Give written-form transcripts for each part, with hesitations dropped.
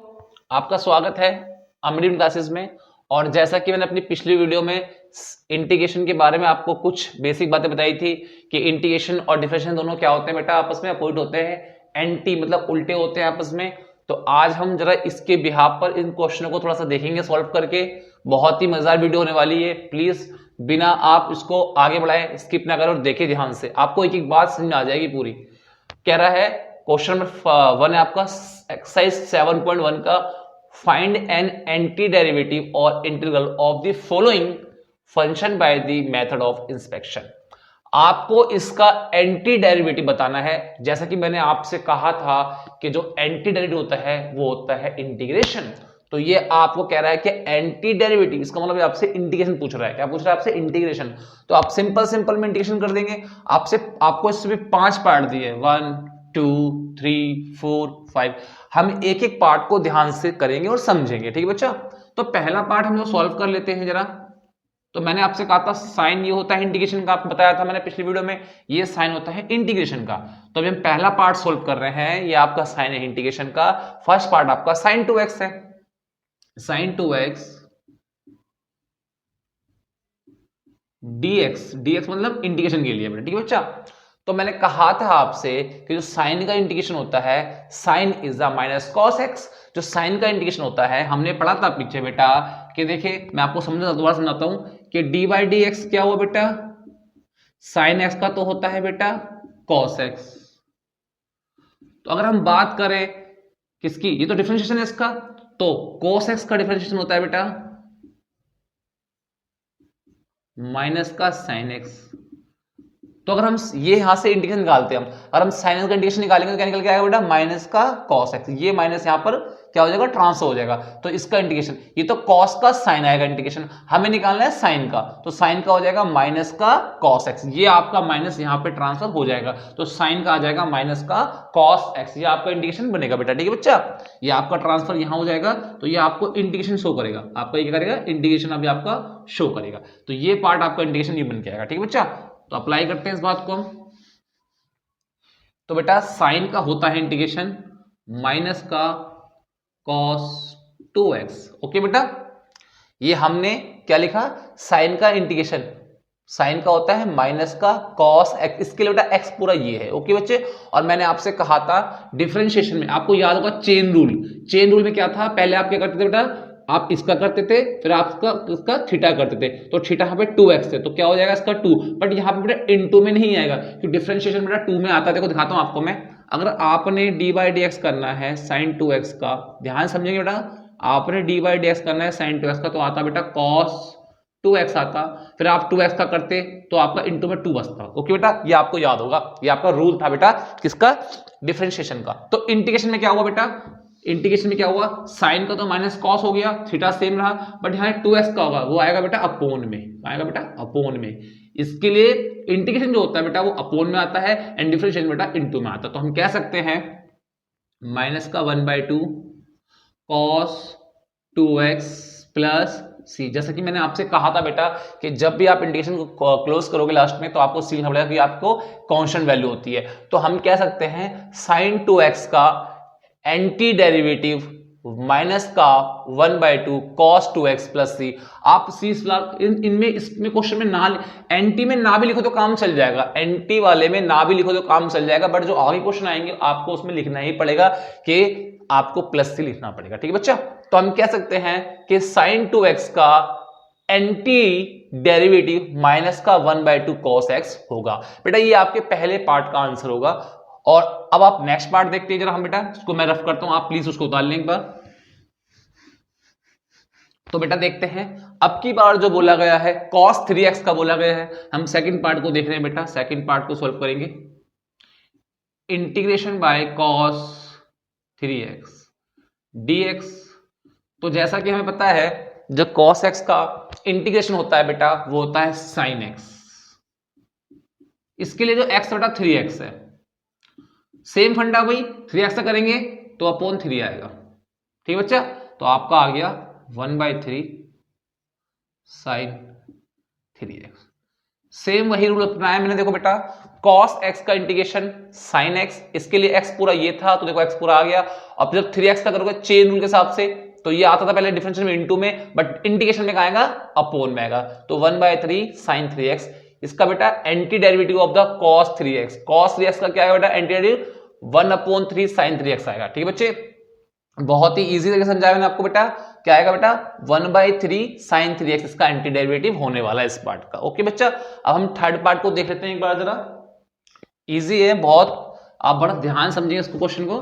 आपका स्वागत है अमरीन क्लासेस में। और जैसा कि मैंने अपनी पिछली वीडियो में इंटीग्रेशन के बारे में आपको कुछ बेसिक बातें बताई थी कि इंटीग्रेशन और डिफरेंशिएशन दोनों क्या होते हैं बेटा, आपस में अपोजिट होते हैं, एंटी मतलब उल्टे होते हैं आपस में। तो आज हम जरा इसके बिहाफ पर इन क्वेश्चनों को थोड़ा सा देखेंगे सॉल्व करके। बहुत ही मजेदार वीडियो होने वाली है, प्लीज बिना आप इसको आगे बढ़ाए स्किप ना करें और देखिए ध्यान से, आपको एक एक बात समझ में आ जाएगी पूरी। कह रहा है क्वेश्चन नंबर 1 है आपका एक्सरसाइज 7.1 का, फाइंड एन एंटी डेरिवेटिव और integral of the following function by the method of inspection. आपको इसका एंटी डेरिवेटिव बताना है। जैसा कि मैंने आपसे कहा था कि जो एंटी डेरिवेटिव होता है वो होता है इंटीग्रेशन। तो ये आपको कह रहा है कि एंटी डेरिवेटिव, इसका मतलब आपसे इंटीग्रेशन पूछ रहा है। क्या पूछ रहा है आपसे? इंटीग्रेशन। तो आप सिंपल सिंपल में इंटीग्रेशन कर देंगे। आपको इसमें 5 पार्ट दिए, 1 2 3 4 5। हम एक एक पार्ट को ध्यान से करेंगे और समझेंगे, ठीक है बच्चा। तो पहला पार्ट हम लोग सॉल्व कर लेते हैं जरा। तो मैंने आपसे कहा था साइन ये होता है इंटीग्रेशन का, आपको बताया था मैंने पिछली वीडियो में, ये साइन होता है इंटीग्रेशन का। तो अभी हम पहला पार्ट सॉल्व कर रहे हैं, ये आपका साइन है इंटीग्रेशन का। फर्स्ट पार्ट आपका साइन 2x है, साइन 2x dx मतलब इंटीग्रेशन के लिए, ठीक है बच्चा। तो मैंने कहा था आपसे कि जो साइन का इंटीग्रेशन होता है, sine is the minus cos x. जो साइन का इंटीग्रेशन होता है हमने पढ़ा था पीछे बेटा कि देखिए मैं आपको दोबारा समझाता हूं कि डी बाई डी एक्स क्या हुआ बेटा, साइन एक्स का तो होता है बेटा कॉस एक्स। तो अगर हम बात करें किसकी, ये तो डिफरेंशिएशन है इसका, तो कॉस एक्स का डिफरेंशिएशन होता है बेटा माइनस का साइन एक्स। तो अगर हम ये यहां से इंटीग्रेशन निकालते हैं, अगर हम साइन एक्स का इंटीग्रेशन निकालेंगे तो क्या निकल के आएगा बेटा, माइनस का कॉस एक्स। ये माइनस यहां पर क्या हो जाएगा, ट्रांसफर हो जाएगा। तो इसका इंटीग्रेशन, ये तो कॉस का साइन आएगा इंटीग्रेशन, हमें निकालना है साइन का। तो साइन का हो जाएगा माइनस का कॉस एक्स, ये आपका माइनस यहां पे ट्रांसफर हो जाएगा। तो साइन का आ जाएगा माइनस का कॉस एक्स, ये आपका इंटीग्रेशन बनेगा बेटा, ठीक है बच्चा। ये आपका ट्रांसफर यहां हो जाएगा, तो ये आपको इंटीग्रेशन शो करेगा, आपका ये क्या करेगा, इंटीग्रेशन अभी आपका शो करेगा। तो ये पार्ट आपका इंटीग्रेशन ये बन के आएगा, ठीक है बच्चा। तो अप्लाई करते हैं इस बात को हम। तो बेटा साइन का होता है इंटीग्रेशन माइनस का cos 2x। ओके बेटा, ये हमने क्या लिखा, साइन का इंटीग्रेशन, साइन का होता है माइनस का cos x, इसके लिए बेटा x पूरा ये है। ओके बच्चे। और मैंने आपसे कहा था डिफरेंशिएशन में, आपको याद होगा चेन रूल, चेन रूल में क्या था, पहले आप क्या करते थे बेटा, आप इसका करते थे फिर आप इसका थीटा करते थे। तो थीटा यहाँ पे 2x है, तो क्या हो जाएगा इसका 2, बट यहाँ पे बेटा इनटू में नहीं आएगा क्योंकि डिफरेंशिएशन बेटा 2 में आता है। देखो दिखाता हूं आपको मैं, अगर आपने डी बाई डी एक्स करना है साइन 2x का, ध्यान समझेंगे बेटा, आपने डी बाई डी एक्स करना है साइन 2x का, तो आता बेटा cos 2x आता, फिर आप 2x का करते तो आपका इंटू में 2 बचता। ओके बेटा, ये आपको याद होगा, ये आपका रूल था बेटा किसका, डिफरेंशिएशन का। तो इंटीग्रेशन में क्या हुआ बेटा, इंटीग्रेशन में क्या हुआ, साइन का तो माइनस कॉस हो गया, थीटा सेम रहा, बट यहाँ 2x का होगा, वो आएगा बेटा अपोन में, आएगा बेटा अपोन में। इसके लिए इंटीग्रेशन जो होता है बेटा वो अपोन में आता है एंड डिफरेंशिएशन बेटा इनटू में आता है। तो हम कह सकते हैं माइनस का 1/2 cos 2x प्लस सी। जैसा कि मैंने आपसे कहा था बेटा कि जब भी आप इंटीग्रेशन को क्लोज करोगे लास्ट में तो आपको सी लिखना पड़ेगा कि आपको कांस्टेंट वैल्यू होती है। तो हम कह सकते हैं साइन 2x का एंटी डेरिवेटिव माइनस का 1/2 cos 2x प्लस सी। आप सी इनमें इसमें क्वेश्चन में ना, एंटी में ना भी लिखो तो काम चल जाएगा, एंटी वाले में ना भी लिखो तो काम चल जाएगा, बट जो आगे क्वेश्चन आएंगे आपको उसमें लिखना ही पड़ेगा कि आपको प्लस सी लिखना पड़ेगा, ठीक है बच्चा। तो हम कह सकते हैं कि साइन 2x का एंटी डेरिवेटिव माइनस का 1/2 cos x होगा बेटा, ये आपके पहले पार्ट का आंसर होगा। और अब आप नेक्स्ट पार्ट देखते हैं जरा हम बेटा, इसको मैं रफ करता हूं, आप प्लीज उसको उतार लें एक बार। तो बेटा देखते हैं अब की बार जो बोला गया है cos 3x का बोला गया है, हम सेकंड पार्ट को देख रहे हैं बेटा, सेकंड पार्ट को सॉल्व करेंगे। Integration by cos 3x dx। तो जैसा कि हमें पता है जो cos x का इंटीग्रेशन होता है बेटा वो होता है sin x। इसके लिए जो x बटा 3x है, सेम फंडा वही, 3x का करेंगे तो अपॉन 3 आएगा, ठीक है बच्चा। तो आपका आ गया 1/3 sin 3x। सेम वही रूल अपनाया मैंने, देखो बेटा cos x का इंटीग्रेशन sin x, इसके लिए x पूरा ये था तो देखो x पूरा आ गया। अब जब 3x का करोगे चेन रूल के हिसाब से तो ये आता था पहले डिफरेंशियल में इनटू में, बट इंटीग्रेशन में आएगा अपॉन में आएगा, तो 1/3 sin 3x। इसका बेटा anti derivative of the cos 3x, cos 3x का क्या है बेटा एंटी डेरिवेटिव 1/3 sin 3x आएगा। ठीक है बच्चे, बहुत ही इजी तरीके से समझाया मैंने आपको बेटा। क्या आएगा बेटा 1/3 sin 3x इसका एंटी डेरिवेटिव होने वाला है इस पार्ट का। ओके बच्चा, अब हम थर्ड पार्ट को देख लेते हैं एक बार जरा। इजी है बहुत, आप बड़ा ध्यान समझिए इसको क्वेश्चन को।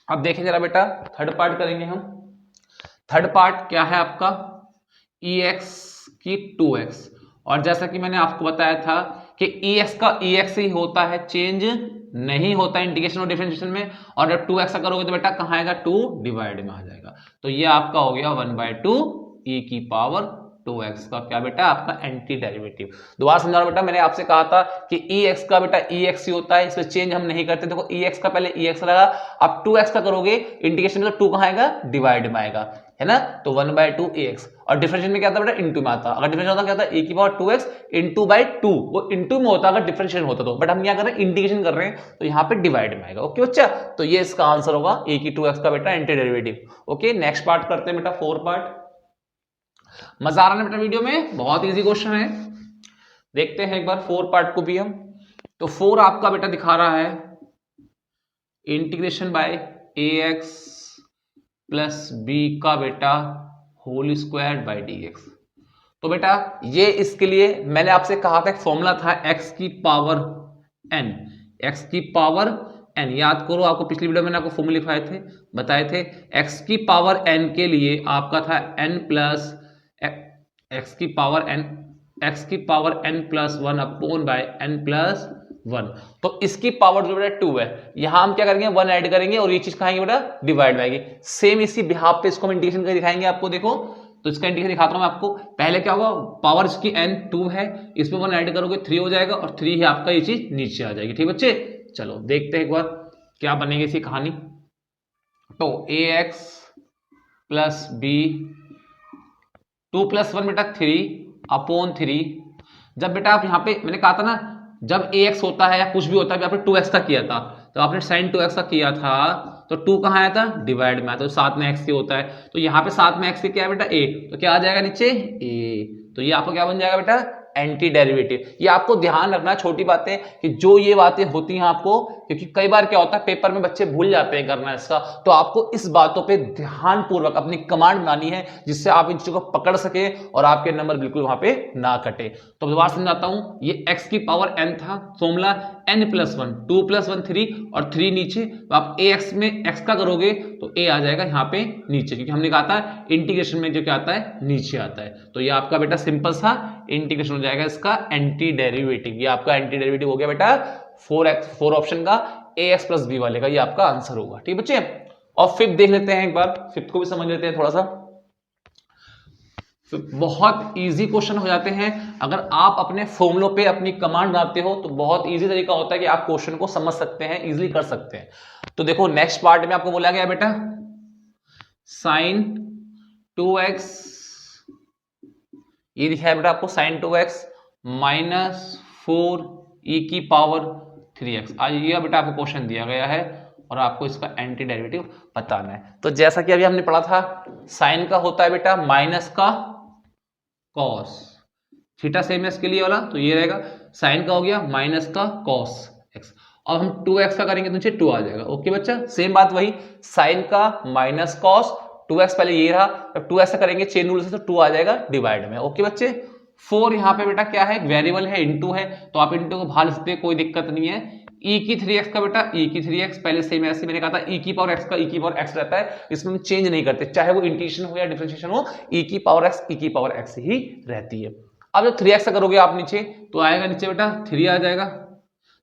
अब देखें जरा बेटा, थर्ड पार्ट करेंगे हम। थर्ड पार्ट क्या है आपका ex की 2x, और जैसा कि मैंने आपको बताया था कि ex का ex ही होता है, चेंज नहीं होता इंटीग्रेशन और डिफरेंशिएशन में, और जब 2x का करोगे तो बेटा कहां आएगा 2 डिवाइड में आ जाएगा। तो ये आपका हो गया 1/2 e की पावर 2x का क्या बेटा आपका एंटी डेरिवेटिव। दोबारा समझा बेटा, मैंने आपसे कहा था कि ex का बेटा ex ही होता है, इसमें चेंज हम नहीं करते। देखो ex का पहले ex लगा, अब 2x का करोगे इंटीग्रेशन में तो 2 कहां आएगा डिवाइड में आएगा, है ना, तो 1/2 ax। और डिफरेंशिएशन में क्या था बेटा इनटू में आता, अगर डिफरेंशिएशन होता क्या था e की पावर 2x इनटू/2, वो इनटू में होता अगर डिफरेंशिएशन होता तो, बट हम क्या कर रहे हैं इंटीग्रेशन कर रहे हैं तो यहाँ पे डिवाइड में आएगा। ओके बच्चा, तो ये इसका आंसर होगा e की 2x का बेटा anti derivative. Okay, next part करते हैं बेटा, 4 पार्ट। मजा आ रहा है बेटा वीडियो में, बहुत इजी क्वेश्चन है। देखते हैं एक बार 4 पार्ट को भी हम। तो 4 आपका बेटा दिखा रहा है integration by ax plus b का बेटा होल स्क्वायर बाय dx। तो बेटा ये इसके लिए मैंने आपसे कहा था एक फॉर्मूला था x की पावर n, x की पावर n, याद करो आपको पिछली वीडियो में मैंने आपको फॉर्मूला बताए थे। x की पावर n के लिए आपका था n प्लस x की power n plus 1 upon bye n plus 1। तो इसकी पावर जो बेटा 2 है, यहां हम क्या करेंगे 1 ऐड करेंगे और ये चीज खाएंगे बेटा डिवाइड में आएगी। सेम इसी बिहाफ पे इसको हम इंटीग्रेशन करके दिखाएंगे आपको। देखो तो इसका इंटीग्रेशन दिखाता हूं मैं आपको। पहले क्या होगा, पावर इसकी n 2 है, इसमें 1 ऐड करोगे 3 हो जाएगा, और 3 ही आपका ये चीज नीचे आ जाएगी। ठीक बच्चे, चलो देखते हैं एक बार क्या बनेगी इसकी कहानी। तो ax प्लस b 2 + 1 बेटा 3 अपॉन 3। जब बेटा आप यहाँ पे मैंने कहा था ना, जब ax होता है या कुछ भी होता है, आपने 2x का किया था तो आपने sin 2x का किया था तो 2 कहाँ आया था डिवाइड में आया, तो साथ में x ही होता है। तो यहाँ पे साथ में x क्या है बेटा a, तो क्या आ जाएगा नीचे a, तो ये आपको क्या बन जाएगा बेटा एंटी डेरिवेटिव। ये आपको ध्यान रखना है, छोटी बातें कि जो ये बातें होती हैं आपको, क्योंकि कई बार क्या होता है पेपर में बच्चे भूल जाते हैं करना इसका, तो आपको इस बातों पे ध्यान पूर्वक अपनी कमांड बनानी है जिससे आप इन चीजों को पकड़ सके और आपके नंबर बिल्कुल वहां पे ना कटे। तो दोबारा समझाता हूं, ये x की पावर n था, फॉर्मूला n + 1, 2 + 1 3 और 3 नीचे, तो आप ax में x का करोगे तो a आ जाएगा यहाँ पे नीचे, क्योंकि हमने कहा था इंटीग्रेशन में जो क्या आता है नीचे आता है। तो ये आपका बेटा सिंपल सा इंटीग्रेशन हो जाएगा इसका एंटी डेरिवेटिव। ये आपका एंटी डेरिवेटिव हो गया बेटा 4 ऑप्शन का ax प्लस b वाले का, ये आपका आंसर होगा। ठीक बच्चे, और फिफ्थ देख लेते हैं एक बार, फिफ्थ को भी समझ लेते हैं थोड़ा सा। बहुत इजी क्वेश्चन हो जाते हैं अगर आप अपने फॉर्मूलों पे अपनी कमांड बनाते हो, तो बहुत इजी तरीका होता है कि आप क्वेश्चन को समझ सकते हैं, इजीली कर सकते हैं। तो देखो नेक्स्ट पार्ट में आपको बोला गया बेटा sin 2x, ये लिखा है बेटा आपको sin 2x -4 e की पावर 3x। आज ये बेटा आपको क्वेश्चन दिया गया है और आपको इसका एंटी डेरिवेटिव बताना है। तो जैसा कि अभी हमने पढ़ा था, साइन का होता है बेटा माइनस का कॉस, थीटा सेम है इसके लिए वाला, तो ये रहेगा साइन का हो गया माइनस का कॉस एक्स। अब हम 2x का करेंगे तो नीचे 2 आ जाएगा। ओके बच्चा, सेम बात वही, साइन का माइनस कॉस 2x, पहले ये रहा, जब 2x से करेंगे चेन रूल से तो 2 आ जाएगा डिवाइड में। ओके बच्चे, 4 यहाँ पे बेटा क्या है वेरिएबल है, इंटू है, तो आप इंटू को बाहर लिख सकते हैं, कोई दिक्कत नहीं है। e की 3x का बेटा e की 3x, पहले सेम ऐसे मैंने कहा था e की पावर x का e की पावर x रहता है, इसमें हम चेंज नहीं करते, चाहे वो इंटीग्रेशन हो या डिफरेंशिएशन हो, e की पावर x e की पावर x ही रहती है। अब जब 3x का करोगे आप नीचे, तो आएगा नीचे बेटा 3 आ जाएगा,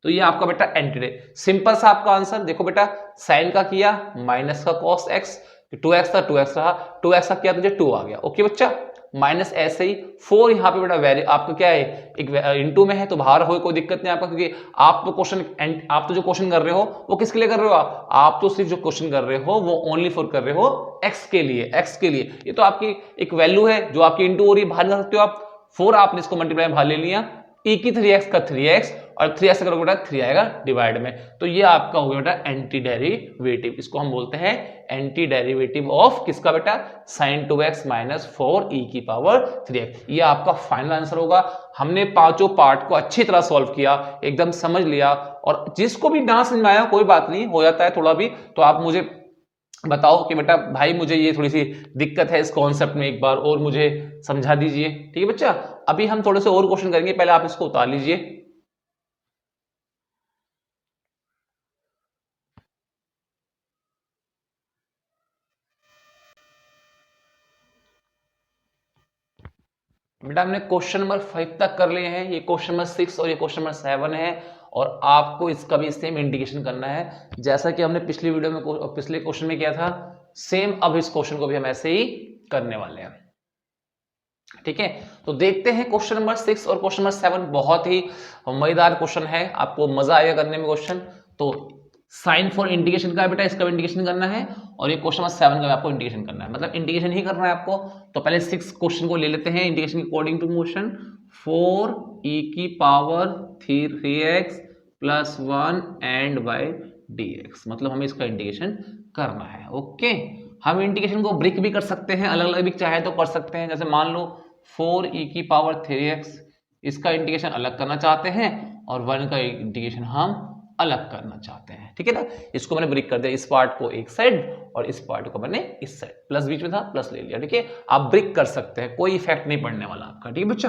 तो ये आपका बेटा एंटी, सिंपल सा आपका आंसर। देखो बेटा साइन का किया माइनस का कॉस x, 2x था 2x रहा, 2x का किया तो 2 आ गया। ओके बच्चा, माइनस ऐसे ही 4 यहाँ पे बेटा आपका क्या है एक इंटू में है, तो बाहर हो कोई दिक्कत नहीं आपका, क्योंकि आप तो जो क्वेश्चन कर रहे हो वो किसके लिए कर रहे हो, आप तो सिर्फ जो क्वेश्चन कर रहे हो वो ओनली फॉर कर रहे हो x के लिए, ये तो आपकी एक वैल्यू है जो आपकी इंटू हो रही है, बाहर कर सकते हो आप। 4 आपने इसको मल्टीप्लाई बाहर ले लिया, e की 3x का 3x और 3x से करोगे बेटा 3 आएगा डिवाइड में, तो ये आपका हो गया बेटा एंटी डेरिवेटिव। इसको हम बोलते हैं एंटी डेरिवेटिव ऑफ किसका बेटा, sin 2x माइनस 4e की पावर 3x। ये आपका फाइनल आंसर होगा। हमने पांचों पार्ट को अच्छी तरह सॉल्व किया, एकदम समझ लिया, और जिसको भी ना समझ में आया कोई बात नहीं, हो जाता है थोड़ा भी, तो आप मुझे बताओ कि बेटा भाई मुझे ये थोड़ी सी दिक्कत है इस कॉन्सेप्ट में, एक बार और मुझे समझा दीजिए। ठीक है बच्चा, अभी हम थोड़े से और क्वेश्चन करेंगे, पहले आप इसको उतार लीजिए। बेटा हमने क्वेश्चन नंबर 5 तक कर लिए हैं, ये क्वेश्चन नंबर 6 और ये क्वेश्चन नंबर 7 है, और आपको इसका भी सेम इंडिकेशन करना है जैसा कि हमने पिछली वीडियो में पिछले क्वेश्चन में किया था, सेम अब इस क्वेश्चन को भी हम ऐसे ही करने वाले हैं। ठीक है, तो देखते हैं क्वेश्चन नंबर 6 और क्वेश्चन नंबर 7, बहुत ही मजेदार क्वेश्चन है, आपको मजा आएगा करने में क्वेश्चन। तो साइन फॉर इंडिकेशन का है बेटा, इसका भी इंडिकेशन करना है, और ये क्वेश्चन नंबर 7 का भी आपको इंडिकेशन करना है, मतलब इंडिकेशन ही करना है आपको। तो पहले 6 क्वेश्चन को ले लेते हैं indication according to motion. 4e की power 3x plus 1 and by dx, मतलब हमें इसका इंडिकेशन करना है। ओके, हम इंडिकेशन को ब्रेक भी कर सकते हैं, अलग अलग भी चाहे तो कर सकते हैं। जैसे मान लो 4e की पावर 3x, इसका इंडिकेशन अलग करना चाहते हैं, और 1 का इंडिकेशन हम अलग करना चाहते हैं। ठीक है ना, इसको मैंने ब्रेक कर दिया, इस पार्ट को एक साइड और इस पार्ट को मैंने इस साइड, प्लस बीच में था प्लस ले लिया। ठीक है, आप ब्रेक कर सकते हैं, कोई इफेक्ट नहीं पड़ने वाला आपका। ठीक है बच्चा,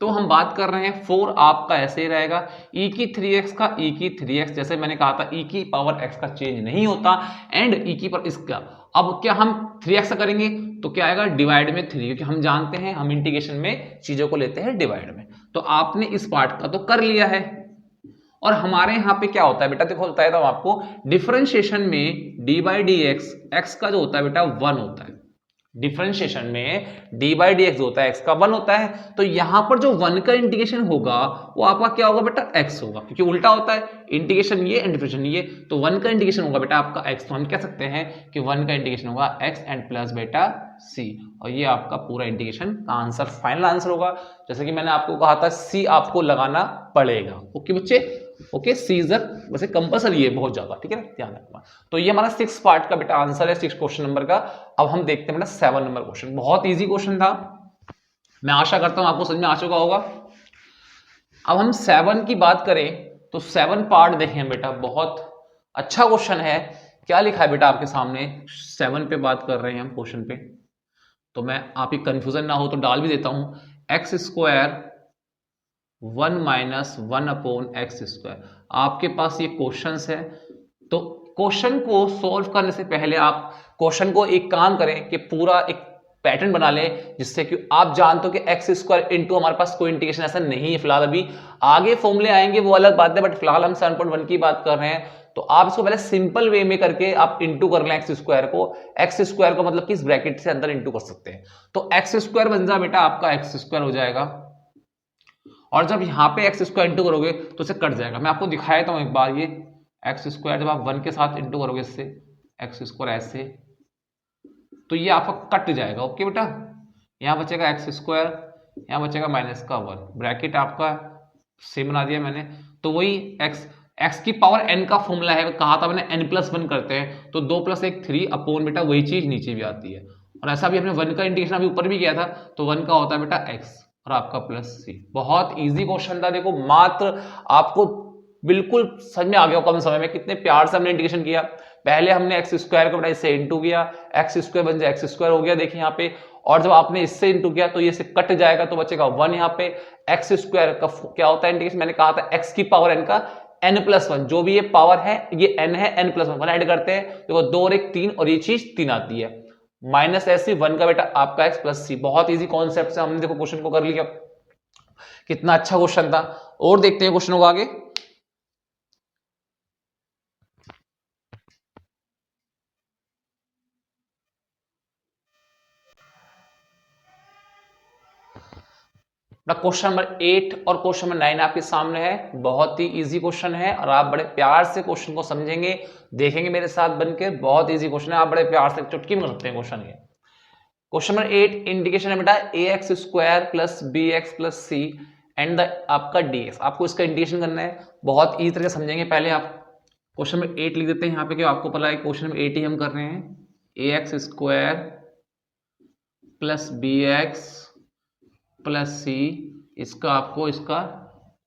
तो हम बात कर रहे हैं 4 आपका ऐसे ही रहेगा, e की 3x का e की 3x, जैसे मैंने कहा था e की पावर x का चेंज नहीं होता, एंड e की पावर इसका। अब क्या हम 3x का करेंगे तो क्या आएगा, डिवाइड में 3, क्योंकि हम जानते हैं हम इंटीग्रेशन में चीजों को लेते हैं डिवाइड में। तो आपने इस पार्ट का तो कर लिया है, और हमारे यहाँ पे क्या होता है बेटा, देखो बताया था आपको, डिफरेंशिएशन में D by D x, x का जो होता है बेटा 1 होता है। डिफरेंशिएशन में डी बाई डी एक्स होता है, एक्स का 1 होता है, तो यहां पर जो 1 का इंटीग्रेशन होगा वो आपका क्या होगा बेटा, x होगा, क्योंकि उल्टा होता है, इंटीग्रेशन ये एंड डिफरेंशिएशन ये, तो 1 का इंटीग्रेशन होगा बेटा आपका x, तो हम कह सकते हैं कि 1 का इंटीग्रेशन होगा x एंड प्लस बेटा c, और ये आपका पूरा इंटीग्रेशन का आंसर फाइनल आंसर होगा। जैसे कि मैंने आपको कहा था c आपको लगाना पड़ेगा। ओके बच्चे, ओके, सीजर वैसे कंपलसरी है बहुत ज्यादा, ठीक है ना, ध्यान रखना। तो ये हमारा 6 पार्ट का बेटा आंसर है, 6 क्वेश्चन नंबर का। अब हम देखते हैं बेटा 7 नंबर क्वेश्चन, बहुत इजी क्वेश्चन था, मैं आशा करता हूं आपको समझ में आ चुका होगा। अब हम 7 की बात करें तो 7 पार्ट देखें बेटा, बहुत अच्छा क्वेश्चन है। क्या लिखा है बेटा आपके सामने, 7 पे बात कर रहे हैं हम क्वेश्चन पे, तो मैं आप ही कंफ्यूजन ना हो तो डाल भी देता हूं, x square 1 minus 1 upon x square. आपके पास ये क्वेश्चंस है, तो क्वेश्चन को सॉल्व करने से पहले आप क्वेश्चन को एक काम करें कि पूरा एक पैटर्न बना ले, जिससे कि आप जानते हो कि एक्स स्क्वायर इंटू, हमारे पास कोई इंटीग्रेशन ऐसा नहीं है फिलहाल, अभी आगे फॉर्मूले आएंगे वो अलग बात है, बट फिलहाल हम 7.1 की बात कर रहे हैं। तो आप इसको पहले सिंपल वे में करके आप इंटू कर लें एक्स स्क्वायर को, एक्स स्क्वायर को मतलब कि इस ब्रैकेट से अंदर इंटू कर सकते हैं, तो एक्स स्क्वायर बन जाए बेटा आपका एक्स स्क्वायर हो जाएगा, और जब यहां पे एक्स स्क्वायर इंटू करोगे तो इसे कट जाएगा। मैं आपको दिखाया था एक बार, ये एक्स स्क्वायर जब आप 1 के साथ इंटू करोगे इससे एक्स स्क्वायर ऐसे, तो ये आपका कट जाएगा। ओके बेटा, यहां बचेगा एक्स स्क्वायर, यहां बचेगा माइनस का 1, ब्रैकेट आपका सेम बना दिया मैंने। तो वही एक्स की पावर n का फॉर्मूला है, कहा था मैंने n+1 करते हैं, तो 2 + 1 3 अपॉन बेटा वही चीज नीचे भी आती है, और ऐसा भी हमने 1 का इंटीग्रेशन अभी ऊपर भी किया था, तो 1 का होता है बेटा x और आपका प्लस c। बहुत इजी क्वेश्चन था, देखो मात्र आपको बिल्कुल समझ में आ गया कम समय में, कितने प्यार से हमने इंटीग्रेशन किया। पहले हमने एक्स स्क्वायर को बेटा इससे इंटू किया, एक्स स्क्वायर बन जाए एक्स स्क्वायर हो गया, देखिए यहाँ पे, और जब आपने इससे इंटू किया तो ये से कट जाएगा, तो बचेगा 1 यहाँ पे। एक्स स्क्वायर का क्या होता है इंटीग्रेशन, मैंने कहा था एक्स की पावर n का n+1, जो भी ये पावर है ये n है, n+1 ऐड करते हैं, देखो 2 और 1 3, और ये चीज 3 आती है, माइनस ऐसी 1 का बेटा आपका x प्लस c। बहुत इजी कॉन्सेप्ट से हमने देखो क्वेश्चन को कर लिया, कितना अच्छा क्वेश्चन था। और देखते हैं क्वेश्चन को आगे। क्वेश्चन नंबर 8 और क्वेश्चन नंबर 9 आपके सामने है, बहुत ही इजी क्वेश्चन है, और आप बड़े प्यार से क्वेश्चन को समझेंगे, देखेंगे मेरे साथ बनकर, बहुत इजी क्वेश्चन है, आप बड़े प्यार से चुटकी में कर सकते हैं क्वेश्चन ये। क्वेश्चन नंबर 8 इंडिकेशन है बेटा ax² + bx + c and the आपका dx, आपको इसका इंटीग्रेशन करना है। बहुत ईजी तरीके से समझेंगे। पहले आप क्वेश्चन में 8 लिख देते हैं यहाँ पे, कि आपको पता है क्वेश्चन में 8 ही हम कर रहे हैं। ax square plus B X plus C, इसका आपको इसका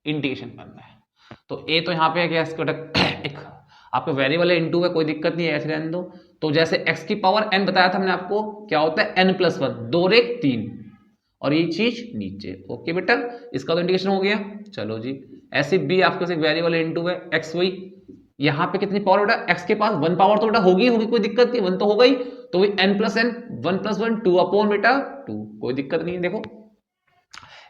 इंटीग्रेशन करना है। तो ए तो यहाँ पे क्या एक आपका वेरिएबल है, इनटू है, कोई दिक्कत नहीं है, ऐसे रहने दो। तो जैसे x की पावर n बताया था हमने आपको, क्या होता है n प्लस 1, 2 रेख 3, और ये चीज नीचे। ओके बेटा, इसका तो इंटीग्रेशन हो गया। चलो जी, ऐसे b आपके पास एक वेरिएबल है, इनटू है x वही। यहाँ पे कितनी पावर बेटा, x के पास 1 पावर तो बेटा होगी, कोई दिक्कत नहीं, 1 तो हो गई। तो वही n plus n, 1 plus 1 2 upon बेटा 2, कोई दिक्कत नहीं है। देखो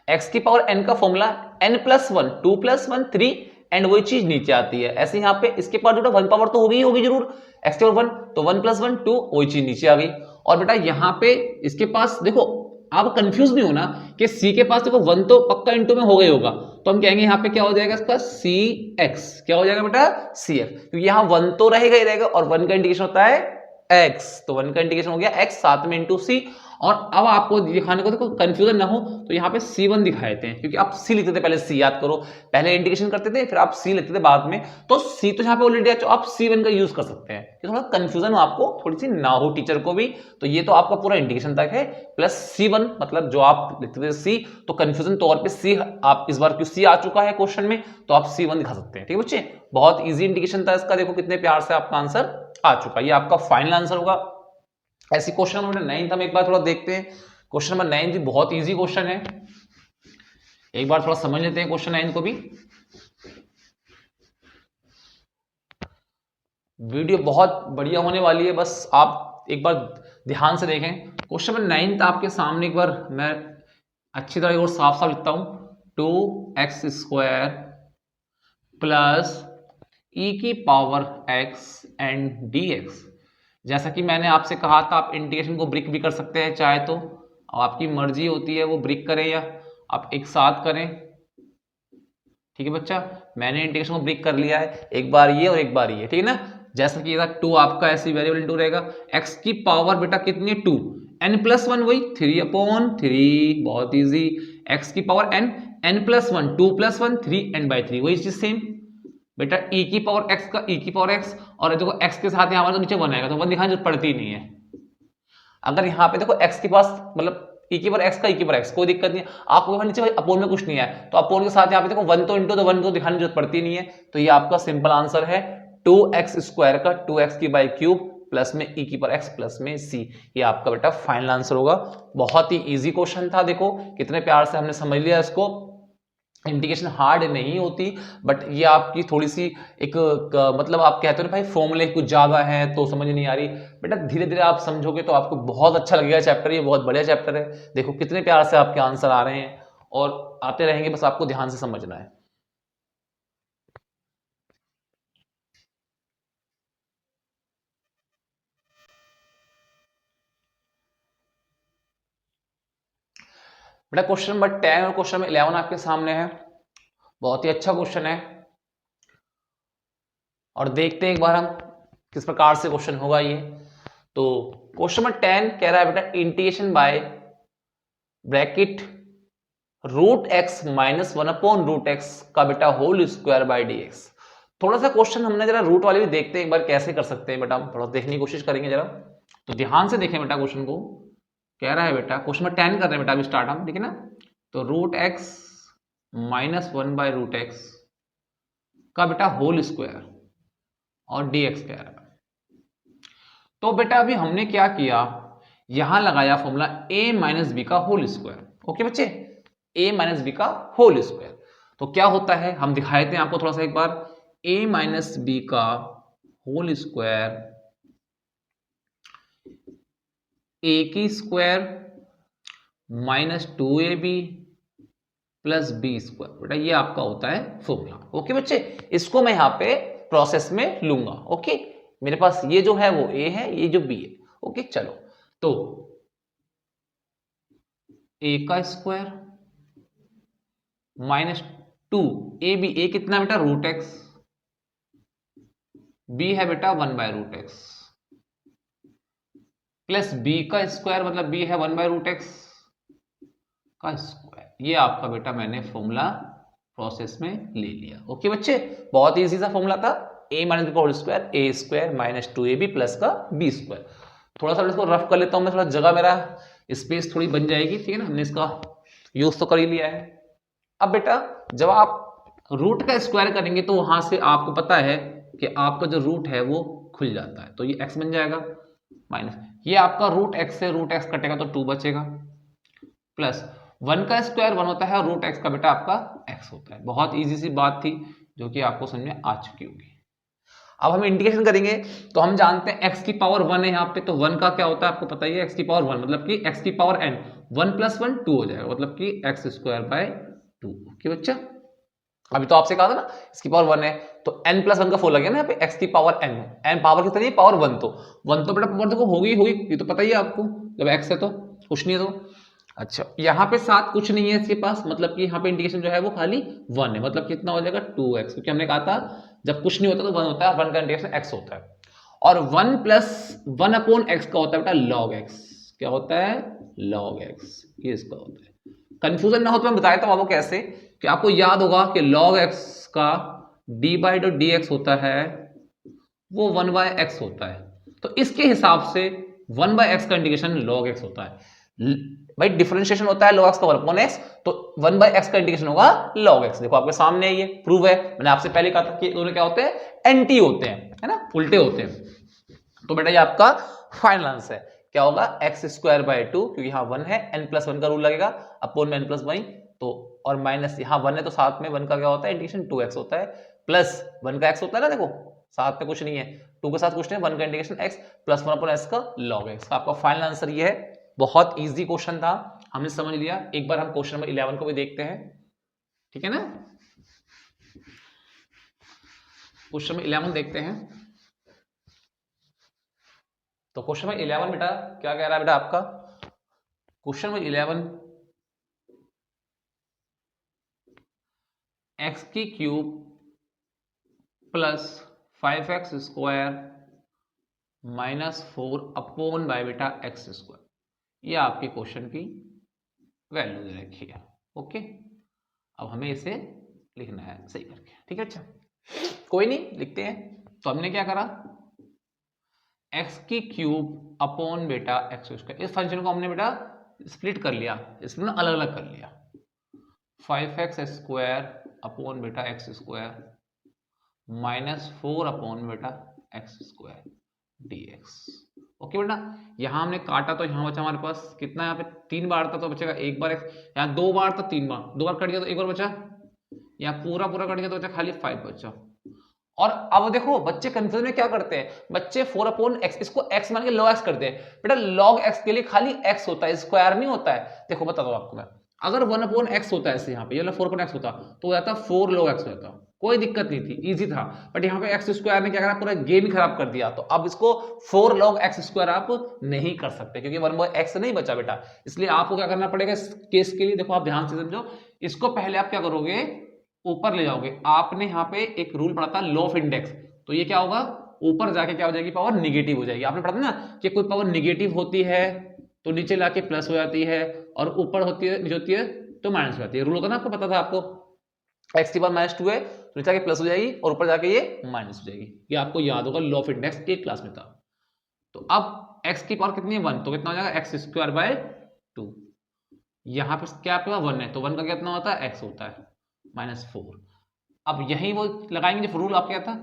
x की पावर n का formula n plus 1, 2 plus 1 3, and वही चीज नीचे आती है। ऐसे यहाँ पे इसके पास जो 1 पावर तो होगी ही होगी जरूर, x के पावर 1, तो 1 प्लस 1 2, वही चीज नीचे आ गई। और बेटा यहाँ पे इसके पास देखो, आप कंफ्यूज नहीं होना कि c के पास देखो 1 तो पक्का इनटू में हो गई होगा, तो हम कहेंगे यहाँ पे क्या हो जाएगा इसका cx, क्या हो जाएगा बेटा cf, क्योंकि यहाँ 1 तो रहेगा ही रहेगा, और 1 का इंटीग्रेशन होता है x, तो 1 का इंटीग्रेशन हो गया x, साथ में इंटू c। और अब आपको दिखाने को देखो कंफ्यूजन ना हो, तो यहाँ पे c1 दिखा देते हैं, क्योंकि आप c लिखते थे पहले, c याद करो, पहले इंटीग्रेशन करते थे फिर आप c लिखते थे बाद में, तो c तो यहाँ पे ऑलरेडी है, तो आप c1 का यूज कर सकते हैं, कि थोड़ा कंफ्यूजन हो आपको, थोड़ी सी ना हो टीचर को भी। तो ये तो आपका पूरा इंटीग्रेशन तक है, प्लस c1 मतलब जो आप लिखते थे c, तो कंफ्यूजन तौर पे c, आप इस बार क्यों c आ चुका है क्वेश्चन में, तो आप c1 दिखा सकते हैं। ठीक है बच्चे, बहुत ईजी इंटीग्रेशन था इसका, देखो कितने प्यार से आपका आंसर आ चुका है, ये आपका फाइनल आंसर होगा। ऐसी क्वेश्चन नंबर 9 हम एक बार थोड़ा देखते हैं। क्वेश्चन नंबर 9 भी बहुत इजी क्वेश्चन है, एक बार थोड़ा समझ लेते हैं क्वेश्चन 9 को भी। वीडियो बहुत बढ़िया होने वाली है, बस आप एक बार ध्यान से देखें। क्वेश्चन नंबर 9 आपके सामने, एक बार मैं अच्छी तरह और साफ साफ लिखता हूं, 2x स्क्वायर प्लस e की पावर x एंड dx। जैसा कि मैंने आपसे कहा था, आप इंटीग्रेशन को ब्रिक भी कर सकते हैं चाहे तो, आपकी मर्जी होती है वो ब्रिक करें या आप एक साथ करें। ठीक है बच्चा, मैंने इंटीग्रेशन को ब्रिक कर लिया है, एक बार ये और एक बार ये, ठीक है ना। जैसा कि 2 आपका ऐसी वेरिएबल इनटू रहेगा, x की पावर बेटा कितनी है 2, n प्लस 1 वही 3 अपॉन 3, बहुत इजी। x की power n, n plus 1 2 plus 1 3, n by 3, वही चीज सेम बेटा। e की पावर x का e की पावर x, और देखो x के साथ यहाँ पर तो नीचे 1 आएगा, तो 1 दिखाने की जरूरत पड़ती ही नहीं है। अगर यहाँ पे देखो x के पास मतलब e की पावर x का e की पावर x, कोई दिक्कत नहीं है। आपको नीचे भाई अपोन में कुछ नहीं है, तो अपोन के साथ यहाँ पे देखो 1 तो इंटू, तो 1 तो दिखाने की जरूरत पड़ती नहीं है। तो ये आपका सिंपल आंसर है 2x स्क्वायर का 2x की बाई क्यूब प्लस में e की पावर x प्लस में c, ये आपका बेटा फाइनल आंसर होगा। बहुत ही इजी क्वेश्चन था, देखो कितने प्यार से हमने समझ लिया इसको। इंटीग्रेशन हार्ड नहीं होती, बट ये आपकी थोड़ी सी एक मतलब आप कहते हो ना भाई फॉर्मूले कुछ ज्यादा है तो समझ नहीं आ रही, बेटा धीरे धीरे आप समझोगे तो आपको बहुत अच्छा लगेगा चैप्टर, ये बहुत बढ़िया चैप्टर है। देखो कितने प्यार से आपके आंसर आ रहे हैं और आते रहेंगे, बस आपको ध्यान से समझना है। बेटा क्वेश्चन नंबर 10 और क्वेश्चन नंबर 11 आपके सामने है, बहुत ही अच्छा क्वेश्चन है, और देखते हैं एक बार हम किस प्रकार से क्वेश्चन होगा ये। तो क्वेश्चन नंबर 10 कह रहा है बेटा integration by bracket root x minus 1 upon root x का बेटा होल स्क्वायर बाय डीएक्स। थोड़ा सा क्वेश्चन हमने जरा रूट वाले भी देखते हैं एक बार कैसे कर सकते हैं बेटा, हम थोड़ा देखने की कोशिश करेंगे जरा, तो ध्यान से देखें बेटा। क्वेश्चन को कह रहा है बेटा, क्वेश्चन नंबर 10 कर रहे हैं बेटा अभी स्टार्ट हम, ठीक है ना। तो root x minus 1 by root x का बेटा होल स्क्वायर और dx कह रहा है। तो बेटा अभी हमने क्या किया, यहां लगाया फॉर्मूला a माइनस बी का होल स्क्वायर। ओके बच्चे, a माइनस बी का होल स्क्वायर, तो क्या होता है हम दिखाए थे आपको थोड़ा सा एक बार। a माइनस बी का होल स्क्वायर a की square minus 2ab plus B square, बेटा ये आपका होता है फॉर्मूला। ओके बच्चे, इसको मैं यहां पे प्रोसेस में लूंगा। ओके, मेरे पास ये जो है वो a है, ये जो b है। ओके चलो, तो a का square minus 2 A B, A कितना बेटा रूट एक्स, b है बेटा 1 by root x, plus b का स्क्वायर मतलब b है 1 बाय रूट एक्स का स्क्वायर। ये आपका बेटा मैंने फॉर्मूला प्रोसेस में ले लिया। ओके बच्चे, बहुत इजी सा फॉर्मूला था, a माइनस बी का होल स्क्वायर ए स्क्वायर माइनस 2ab प्लस का बी स्क्वायर। थोड़ा सा इसको रफ कर लेता हूं मैं, थोड़ा जगह मेरा स्पेस थोड़ी बन जाएगी, ठीक है ना, हमने इसका यूज तो कर ही लिया है। अब बेटा जब आप रूट का स्क्वायर करेंगे तो वहां से आपको पता है कि आपका जो रूट है वो खुल जाता है, तो ये x बन जाएगा माइनस ये आपका रूट x से रूट x कटेगा तो 2 बचेगा, प्लस 1 का स्क्वायर 1 होता है और रूट x का बेटा आपका x होता है। बहुत इजी सी बात थी जो कि आपको समझ में आ चुकी होगी। अब हम इंटीग्रेशन करेंगे तो हम जानते हैं x की पावर 1 है यहाँ पे, तो 1 का क्या होता है आपको पता ही है, x की पावर 1 मतलब कि x की पावर n, 1 प्लस 1 2 हो जाएगा, मतलब कि x स्क्वायर बाय 2। ओके बच्चा, अभी तो आपसे कहा था ना इसकी पावर 1 है तो n प्लस 1 का 4 लगेगा ना यहाँ पे, x की पावर n पावर कितनी है, पावर 1, तो 1 तो बेटा पावर देखो होगी ये तो पता ही है आपको, जब x है तो कुछ नहीं है तो। अच्छा यहाँ पे साथ कुछ नहीं है इसके पास, मतलब कि यहाँ पे इंटीग्रेशन जो है वो खाली 1 है, मतलब कितना हो जाएगा 2x, क्योंकि हमने कहा था जब कुछ नहीं होता तो 1 होता है, 1 का इंटीग्रेशन x होता है, और 1 प्लस 1 अपॉन x का होता है बेटा log x। क्या होता है, log x, ये इसका होता है। कंफ्यूजन ना हो तो मैं बताया था आपको कैसे, कि आपको याद होगा कि log x का d by dot D x होता है वो 1 बाय एक्स होता है, तो इसके हिसाब से 1 बाय एक्स का इंटीग्रेशन log x होता है। भाई डिफरेंशिएशन होता है log x का 1 अपॉन x, तो 1 बाय x का इंटीग्रेशन होगा log x। देखो आपके सामने है, ये प्रूव है, मैंने आपसे पहले कहा था कि दोनों क्या होते हैं, एंटी होते हैं, है ना, उल्टे होते हैं। तो बेटा ये आपका फाइनल आंसर है, क्या होगा x स्क्वायर बाय 2, क्योंकि यहाँ 1 है, n प्लस 1 का रूल लगेगा, अपॉन में n प्लस 1, तो और माइनस यहाँ 1 है तो साथ में 1 का क्या होता है इंटीग्रेशन 2x होता है, प्लस 1 का x होता है ना, देखो साथ में कुछ नहीं है, 2 के साथ कुछ नहीं, 1 का integration x plus 1 upon s का log x। आपका फाइनल आंसर ये है। बहुत इजी क्वेश्चन था, हमने समझ लिया। एक बार हम क्वेश्चन नंबर 11 को भी देखते हैं, ठीक है ना, क्वेश्चन नंबर 11 देखते हैं। तो क्वेश्चन नंबर 11 बेटा क्या कह रहा है बेटा आपका, क्वेश्चन नंबर 11 x की cube plus 5x square minus 4 upon bye बेटा x स्क्वायर, ये आपके क्वेश्चन की वैल्यू दे रखी है। ओके, अब हमें इसे लिखना है सही करके, ठीक है। अच्छा कोई नहीं, लिखते हैं। तो हमने क्या करा, x की क्यूब अपॉन बेटा x स्क्वायर, इस फंक्शन को हमने बेटा स्प्लिट कर लिया, इसमें अलग अलग कर लिया, 5x स्क्वायर अपॉन बेटा x स्क्वायर माइनस 4 अपॉन बेटा x स्क्वायर dx। ओके बेटा, यहां हमने काटा तो यहां बचा हमारे पास कितना, यहाँ पे 3 बार था तो बचेगा 1 बार x, यहाँ 2 बार था 3 बार, 2 बार कट गया तो 1 बार बचा, यहाँ पूरा पूरा कट गया तो बचा खाली 5 बचा। और अब देखो बच्चे कंफ्यूजन में क्या करते हैं, बच्चे 4 अपॉन x इसको x मान के log x करते हैं, बेटा log x के लिए खाली x होता है, स्क्वायर नहीं होता है। देखो बता दो आपको मैं, अगर 1 अपॉन x होता है ऐसे यहाँ पे, ये 4 अपॉन x होता तो हो जाता 4 log x हो जाता, कोई दिक्कत नहीं थी, इजी था। बट यहाँ पे x स्क्वायर ने क्या करा, पूरा गेम खराब कर दिया, तो अब इसको 4 log x स्क्वायर आप नहीं कर सकते, क्योंकि 1 बाय x नहीं बचा बेटा, इसलिए आपको क्या करना पड़ेगा इस केस के लिए। देखो आप ध्यान से समझो, इसको पहले आप क्या करोगे, ऊपर ले जाओगे। आपने यहाँ पे एक रूल पढ़ा था लॉ ऑफ इंडेक्स, तो ये क्या होगा, ऊपर जाके क्या हो जाएगी, पावर निगेटिव हो जाएगी। आपने पढ़ा था ना कि कोई पावर निगेटिव होती है तो नीचे लाके प्लस हो जाती है, और ऊपर होती है नीचे होती है तो माइनस हो जाती है। रूल होता है ना, आपको पता था आपको, x की पावर -2 है तो नीचे आके प्लस हो जाएगी और ऊपर जाके ये माइनस हो जाएगी। ये आपको याद होगा, लॉ ऑफ इंडेक्स के क्लास में था। तो अब x की पावर कितनी है 1, तो कितना हो जाएगा x स्क्वायर बाय 2। यहाँ पे क्या आपके पास 1 है तो 1 का कितना होता है, x होता है -4। अब यही वो लगाएंगे जो रूल आपके क्या था,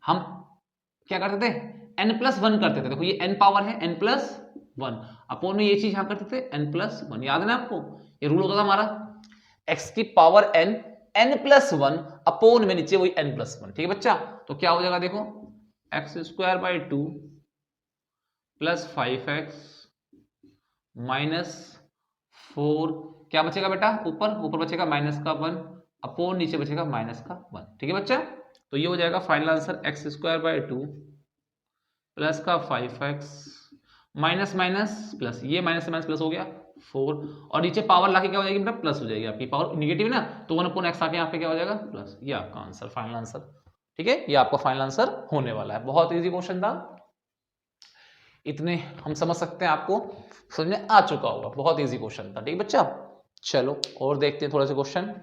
हम क्या करते थे, n+1 करते थे। देखो ये n पावर है, n+1 अपॉन में ये चीज यहां करते थे n+1, याद है ना आपको, ये रूल होता था हमारा, x की पावर n+1 अपॉन में नीचे वही n+1, ठीक है बच्चा। तो क्या हो जाएगा देखो, x square by 2 plus 5x -4, क्या बचेगा बेटा, ऊपर बचेगा माइनस का 1 अपॉन नीचे बचेगा माइनस का 1, ठीक है बच्चा। तो ये हो जाएगा final answer, x square by 2 plus का 5x माइनस माइनस प्लस, ये माइनस से माइनस प्लस हो गया 4, और नीचे पावर लाके क्या हो जाएगी बेटा, प्लस हो जाएगी। आपकी पावर निगेटिव है ना, तो 1 अपॉन x आके यहाँ पे क्या हो जाएगा, प्लस। ये आपका आंसर, फाइनल आंसर, ठीक है, ये आपका फाइनल आंसर होने वाला है। बहुत ईजी क्वेश्चन था, इतने हम समझ सकते हैं, आपको समझ में आ चुका होगा, बहुत ईजी क्वेश्चन था, ठीक है बच्चा। चलो और देखते हैं थोड़े से क्वेश्चन।